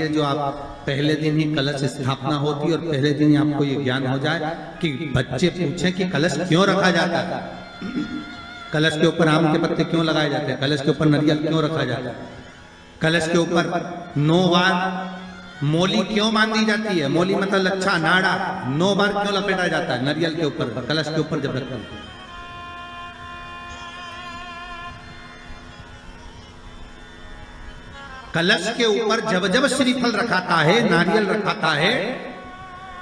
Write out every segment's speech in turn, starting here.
है जो आप पहले दिन ही कलश स्थापना होती है और पहले दिन ही आपको ये ज्ञान हो जाए कि बच्चे पूछें कि कलश क्यों रखा जाता है, कलश के ऊपर आम के पत्ते क्यों लगाए जाते हैं, कलश के ऊपर नारियल क्यों रखा जाता है, कलश के ऊपर 9 बार मोली क्यों बांधी जाती है, मोली मतलब लच्छा नाड़ा 9 बार क्यों लपेटा जाता है नारियल के ऊपर, कलश के ऊपर जब रखते हैं। कलश के ऊपर जब जब श्रीफल रखाता है, नारियल रखाता है,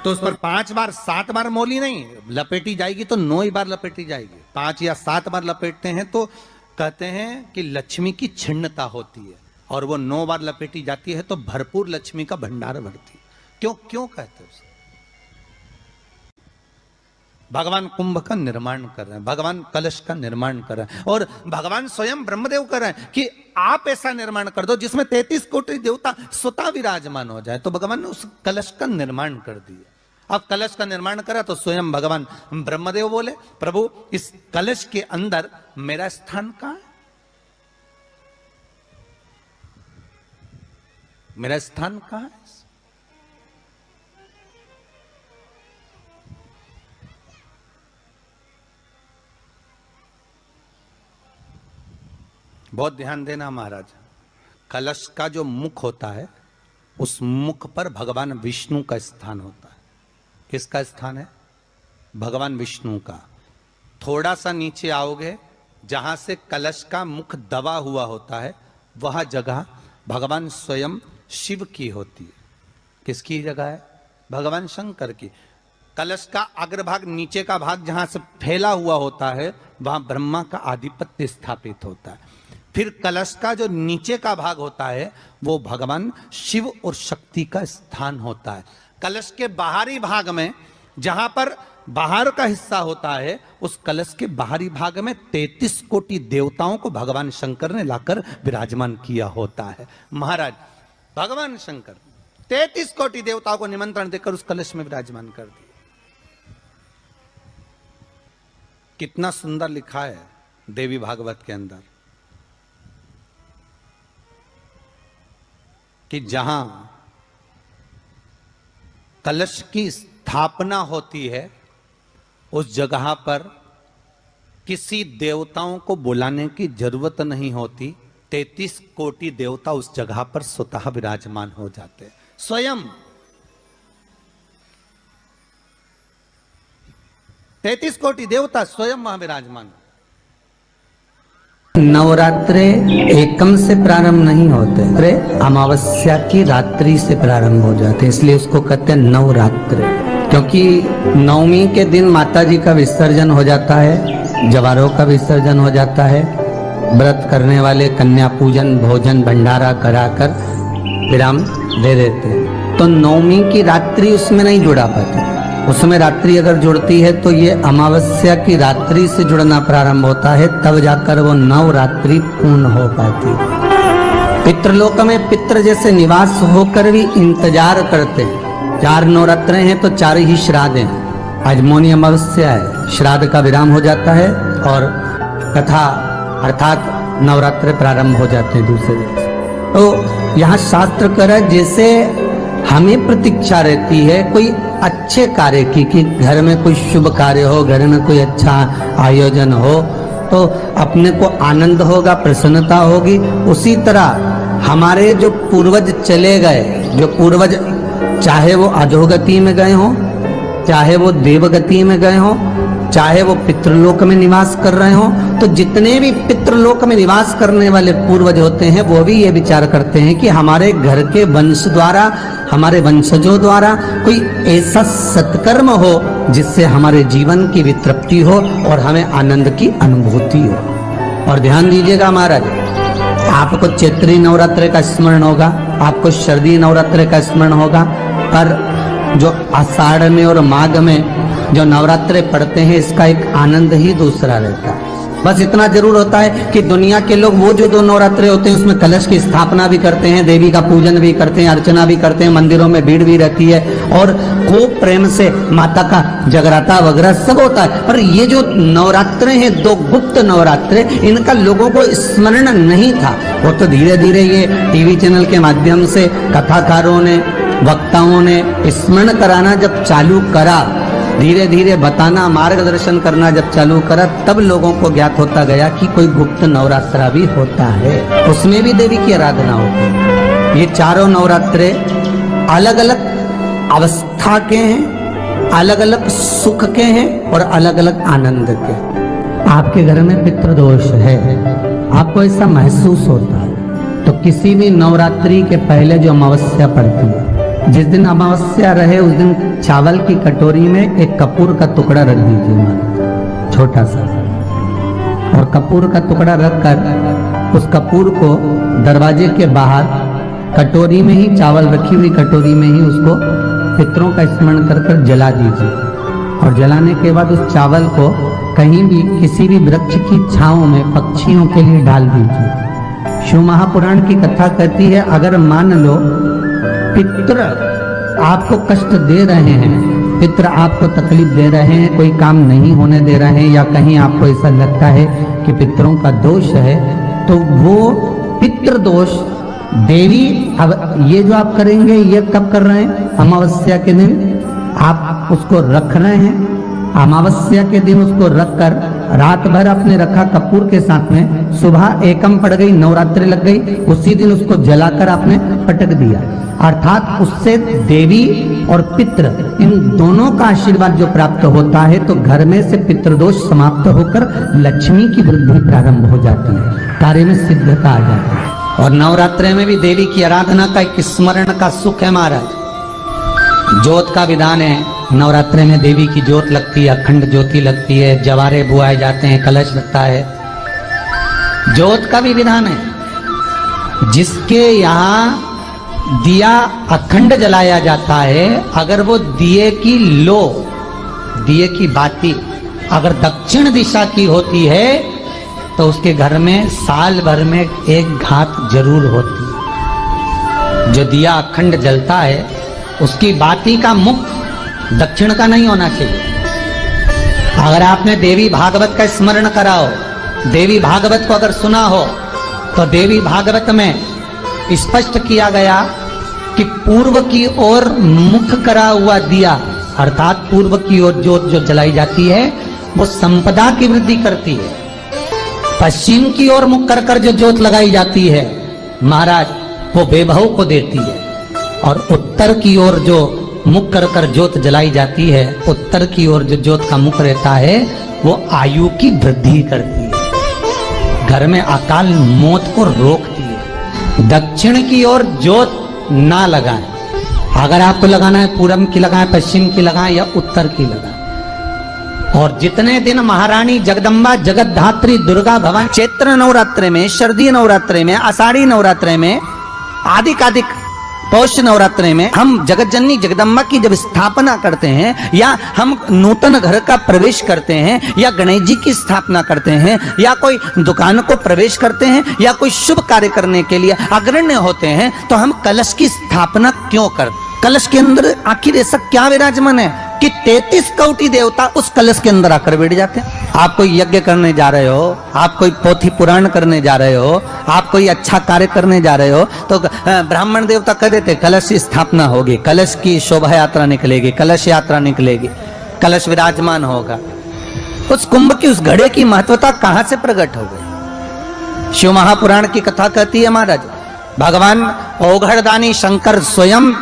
तो उस पर 5 बार 7 बार मोली नहीं लपेटी जाएगी, तो 9 ही बार लपेटी जाएगी। 5 या 7 बार लपेटते हैं तो कहते हैं कि लक्ष्मी की छिन्नता होती है, और वो 9 बार लपेटी जाती है तो भरपूर लक्ष्मी का भंडार भरती है। क्यों क्यों कहते हैं? भगवान कुंभ का निर्माण कर रहे हैं, भगवान कलश का निर्माण कर रहे हैं, और भगवान स्वयं ब्रह्मदेव कर रहे हैं कि आप ऐसा निर्माण कर दो जिसमें 33 कोटि देवता स्वतः विराजमान हो जाए। तो भगवान ने उस कलश का निर्माण कर दिया। अब कलश का निर्माण करा तो स्वयं भगवान ब्रह्मदेव बोले, प्रभु इस कलश के अंदर मेरा स्थान कहां है, मेरा स्थान कहां है? बहुत ध्यान देना महाराज, कलश का जो मुख होता है उस मुख पर भगवान विष्णु का स्थान होता है। किसका स्थान है? भगवान विष्णु का। थोड़ा सा नीचे आओगे, जहां से कलश का मुख दबा हुआ होता है, वह जगह भगवान स्वयं शिव की होती है। किसकी जगह है? भगवान शंकर की। कलश का अग्रभाग, नीचे का भाग जहां से फैला हुआ होता है, वहां ब्रह्मा का आधिपत्य स्थापित होता है। फिर कलश का जो नीचे का भाग होता है वो भगवान शिव और शक्ति का स्थान होता है। कलश के बाहरी भाग में, जहां पर बाहर का हिस्सा होता है, उस कलश के बाहरी भाग में 33 कोटि देवताओं को भगवान शंकर ने लाकर विराजमान किया होता है। महाराज भगवान शंकर 33 कोटि देवताओं को निमंत्रण देकर उस कलश में विराजमान कर दिया। कितना सुंदर लिखा है देवी भागवत के अंदर कि जहां कलश की स्थापना होती है उस जगह पर किसी देवताओं को बुलाने की जरूरत नहीं होती। 33 कोटि देवता उस जगह पर स्वतः विराजमान हो जाते हैं। स्वयं 33 कोटि देवता स्वयं वहां विराजमान। नवरात्रे एकम से प्रारंभ नहीं होते, अरे अमावस्या की रात्रि से प्रारंभ हो जाते, इसलिए उसको कहते हैं नवरात्रे। क्योंकि नवमी के दिन माता जी का विसर्जन हो जाता है, जवारों का विसर्जन हो जाता है, व्रत करने वाले कन्या पूजन भोजन भंडारा कराकर विराम दे देते। तो नवमी की रात्रि उसमें नहीं जुड़ा पाती, उसमें रात्रि अगर जुड़ती है तो ये अमावस्या की रात्रि से जुड़ना प्रारंभ होता है, तब जाकर वो नवरात्रि पूर्ण हो पाती। पितृलोक में पितृ जैसे निवास होकर भी इंतजार करते हैं। 4 नवरात्रे हैं तो 4 ही श्राद्ध हैं। आज मौनी अमावस्या है, श्राद्ध का विराम हो जाता है और कथा अर्थात नवरात्रे प्रारंभ हो जाते हैं दूसरे दिन। तो यहाँ शास्त्र कह रहा है जैसे हमें प्रतीक्षा रहती है कोई अच्छे कार्य की, कि घर में कोई शुभ कार्य हो, घर में कोई अच्छा आयोजन हो तो अपने को आनंद होगा, प्रसन्नता होगी। उसी तरह हमारे जो पूर्वज चले गए, जो पूर्वज चाहे वो अधोगति में गए हों, चाहे वो देवगति में गए हों, चाहे वो पितृलोक में निवास कर रहे हों, तो जितने भी पितृलोक में निवास करने वाले पूर्वज होते हैं वो भी ये विचार करते हैं कि हमारे घर के वंश द्वारा, हमारे वंशजों द्वारा कोई ऐसा सत्कर्म हो जिससे हमारे जीवन की वितृप्ति हो और हमें आनंद की अनुभूति हो। और ध्यान दीजिएगा महाराज, आपको चैत्री नवरात्रि का स्मरण होगा, आपको शरदी नवरात्रि का स्मरण होगा, पर जो आषाढ़ में और माघ में जो नवरात्रे पढ़ते हैं इसका एक आनंद ही दूसरा रहता है। बस इतना जरूर होता है कि दुनिया के लोग वो जो 2 नवरात्रे होते हैं उसमें कलश की स्थापना भी करते हैं, देवी का पूजन भी करते हैं, अर्चना भी करते हैं, मंदिरों में भीड़ भी रहती है और खूब प्रेम से माता का जगराता वगैरह सब होता है। पर ये जो नवरात्रे हैं 2 गुप्त नवरात्रे, इनका लोगों को स्मरण नहीं था। वो तो धीरे धीरे ये टीवी चैनल के माध्यम से कथाकारों ने, वक्ताओं ने स्मरण कराना जब चालू करा, धीरे धीरे बताना, मार्गदर्शन करना जब चालू करा, तब लोगों को ज्ञात होता गया कि कोई गुप्त नवरात्रा भी होता है, उसमें भी देवी की आराधना होती है। ये चारों नवरात्रे अलग अलग अवस्था के हैं, अलग अलग सुख के हैं और अलग अलग आनंद के। आपके घर में पितृदोष है, आपको ऐसा महसूस होता है, तो किसी भी नवरात्रि के पहले जो अमावस्या पड़ती है, जिस दिन अमावस्या रहे उस दिन चावल की कटोरी में एक कपूर का टुकड़ा रख दीजिए, छोटा सा, और कपूर का टुकड़ा रखकर उस कपूर को दरवाजे के बाहर कटोरी में ही, चावल रखी हुई कटोरी में ही उसको पितरों का स्मरण कर कर जला दीजिए। और जलाने के बाद उस चावल को कहीं भी किसी भी वृक्ष की छांव में पक्षियों के लिए डाल दीजिए। शिव महापुराण की कथा कहती है, अगर मान लो पितृ आपको कष्ट दे रहे हैं, पितृ आपको तकलीफ दे रहे हैं, कोई काम नहीं होने दे रहे हैं, या कहीं आपको ऐसा लगता है कि पितरों का दोष है, तो वो पितृ दोष देवी, अब ये जो आप करेंगे ये कब कर रहे हैं? अमावस्या के दिन आप उसको रख रहे हैं, अमावस्या के दिन उसको रखकर रात भर आपने रखा कपूर के साथ में, सुबह एकम पड़ गई, नवरात्रि लग गई, उसी दिन उसको जलाकर आपने पटक दिया। अर्थात उससे देवी और पितृ इन दोनों का आशीर्वाद जो प्राप्त होता है, तो घर में से पितृदोष समाप्त होकर लक्ष्मी की वृद्धि प्रारंभ हो जाती है, कार्य में सिद्धता आ जाती है। और नवरात्रि में भी देवी की आराधना का एक स्मरण का सुख है महाराज। ज्योत का विधान है, नवरात्रि में देवी की ज्योत लगती है, अखंड ज्योति लगती है, जवारे बुआए जाते हैं, कलश लगता है, ज्योत का भी विधान है। जिसके यहाँ दिया अखंड जलाया जाता है, अगर वो दिए की लो, दिए की बाती अगर दक्षिण दिशा की होती है, तो उसके घर में साल भर में एक घात जरूर होती है। जो दिया अखंड जलता है उसकी बाती का मुख दक्षिण का नहीं होना चाहिए। अगर आपने देवी भागवत का स्मरण करा हो, देवी भागवत को अगर सुना हो, तो देवी भागवत में स्पष्ट किया गया कि पूर्व की ओर मुख करा हुआ दिया, अर्थात पूर्व की ओर ज्योत जो जलाई जाती है वो संपदा की वृद्धि करती है। पश्चिम की ओर मुख कर कर जो ज्योत लगाई जाती है महाराज, वो बेबहू को देती है। और उत्तर की ओर जो मुख कर कर ज्योत जलाई जाती है, उत्तर की ओर जो ज्योत का मुख रहता है, वो आयु की वृद्धि करती है, घर में अकाल मौत को रोकती है। दक्षिण की ओर ज्योत ना लगाएं, अगर आपको लगाना है पूरब की लगाएं, पश्चिम की लगाएं या उत्तर की लगाएं। और जितने दिन महारानी जगदम्बा जगतधात्री दुर्गा भवानी चैत्र नवरात्रि में, शारदीय नवरात्रि में, आषाढ़ी नवरात्रि में, आदिकादिक पौष नवरात्रि में हम जगत जननी जगदम्बा की जब स्थापना करते हैं, या हम नूतन घर का प्रवेश करते हैं, या गणेश जी की स्थापना करते हैं, या कोई दुकान को प्रवेश करते हैं, या कोई शुभ कार्य करने के लिए अग्रण्य होते हैं, तो हम कलश की स्थापना क्यों करते? कलश के अंदर आखिर ऐसा क्या विराजमान है कि 33 कोटि देवता उस कलश के अंदर आकर बैठ जाते हैं? आप कोई यज्ञ करने जा रहे हो, आप कोई पोथी पुराण करने जा रहे हो, आप कोई अच्छा कार्य करने जा रहे हो, तो ब्राह्मण देवता कह देते कलश की स्थापना होगी, कलश की शोभा यात्रा निकलेगी, कलश यात्रा निकलेगी, कलश विराजमान होगा। उस कुंभ की उस घड़े की महत्वता कहां से प्रकट हो गई? शिव महापुराण की कथा कहती है महाराज, भगवान ओघड़दानी शंकर स्वयं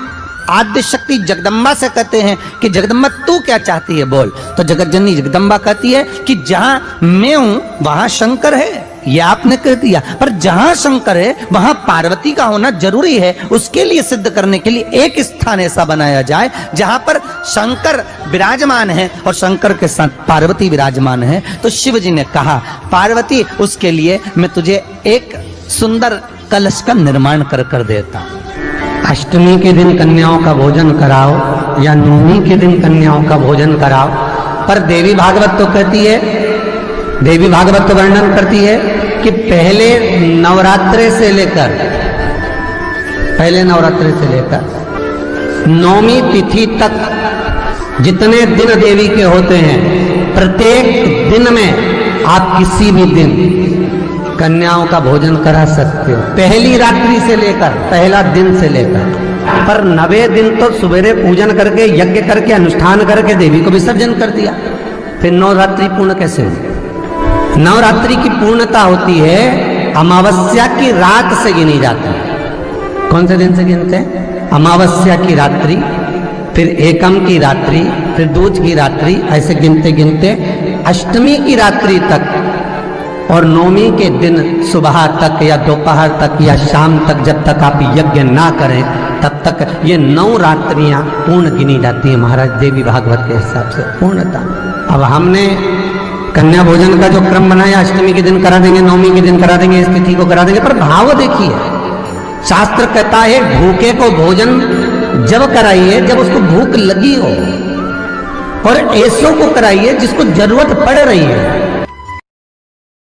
आद्य शक्ति जगदम्बा से कहते हैं कि जगदम्बा तू क्या चाहती है बोल। तो जगत जननी जगदम्बा कहती है कि जहां मैं हूं वहां शंकर है, ये आपने कह दिया, पर जहां शंकर है वहां पार्वती का होना जरूरी है। उसके लिए सिद्ध करने के लिए एक स्थान ऐसा बनाया जाए जहां पर शंकर विराजमान है और शंकर के साथ पार्वती विराजमान है। तो शिव जी ने कहा, पार्वती उसके लिए मैं तुझे एक सुंदर कलश का निर्माण कर देता। अष्टमी के दिन कन्याओं का भोजन कराओ या नवमी के दिन कन्याओं का भोजन कराओ, पर देवी भागवत तो कहती है देवी भागवत तो वर्णन करती है कि पहले नवरात्रे से लेकर नौमी तिथि तक जितने दिन देवी के होते हैं, प्रत्येक दिन में आप किसी भी दिन कन्याओं का भोजन करा सकते हो, पहली रात्रि से लेकर, पहला दिन से लेकर। पर 9वें दिन तो सवेरे पूजन करके, यज्ञ करके, अनुष्ठान करके देवी को विसर्जन कर दिया। फिर नवरात्रि पूर्ण कैसे हुई? नवरात्रि की पूर्णता होती है अमावस्या की रात से गिनी जाती है। कौन से दिन से गिनते हैं? अमावस्या की रात्रि, फिर एकम की रात्रि, फिर दूज की रात्रि, ऐसे गिनते गिनते अष्टमी की रात्रि तक और नौमी के दिन सुबह तक या दोपहर तक या शाम तक, जब तक आप यज्ञ ना करें तब तक ये 9 रात्रियां पूर्ण गिनी जाती है महाराज देवी भागवत के हिसाब से पूर्णता। अब हमने कन्या भोजन का जो क्रम बनाया, अष्टमी के दिन करा देंगे, नौमी के दिन करा देंगे, इस तिथि को करा देंगे, पर भाव देखिए, शास्त्र कहता है भूखे को भोजन जब कराइए जब उसको भूख लगी हो, और ऐसों को कराइए जिसको जरूरत पड़ रही है।